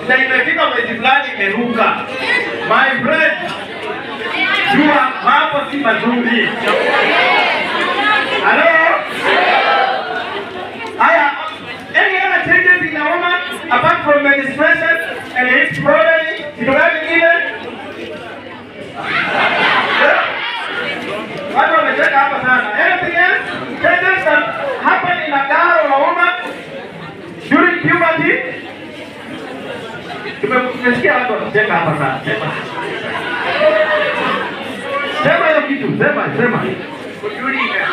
na imefika mwezi fulani imeruka. My friend, jua mambo si mazuri. Hello? Any other changes in a woman apart from menstruation and its body, you have given? Watu wamecheka hapa sana. Anything else? Changes that happen in a girl or a woman during puberty? Tumesikia watu wanacheka hapa sana. Sema hiyo kitu, sema. Kujulika.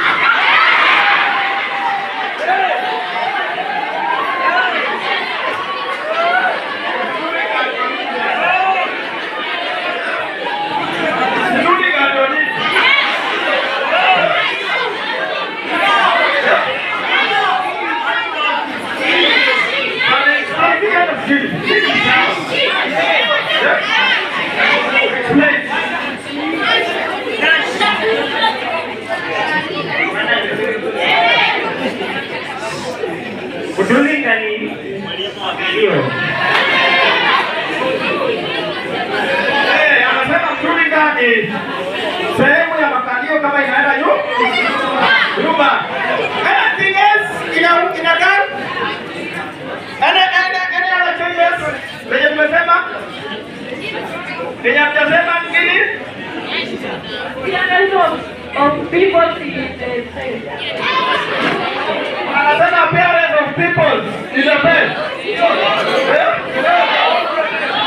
Kudulika ni hiyo. Anasema kudulika ni sehemu ya makalio kama inaenda nyuma. Anything else in a girl? Any other changes? Venye tumesema? Venye tumesema nini? Of people anasema appearance of people is a best.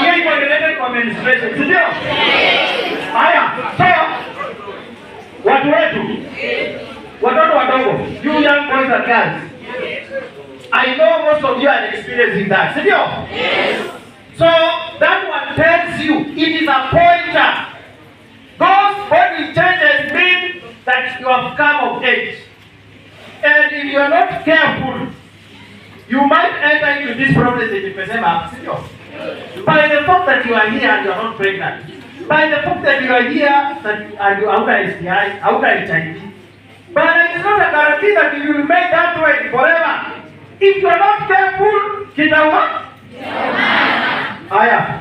Hiyo iko related kwa menstruation, si ndio? Haya, so watu wetu, watoto wadogo, you young boys and girls, I know most of you are experiencing that, si ndio? So that one tells you it is a pointer. Those body changes mean that you have come of age. And if you are not careful, you might enter into this problem that you tumesema, sio? By the fact that you are here and you are not pregnant, by the fact that you are here and you are STI, out HIV, but it is not a guarantee that you will make that way forever. If you are not careful, kitauma. Haya,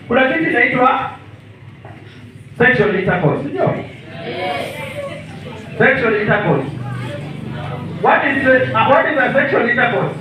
kuna kitu inaitwa sexual intercourse, sio? Sexual intercourse. What is a sexual intercourse?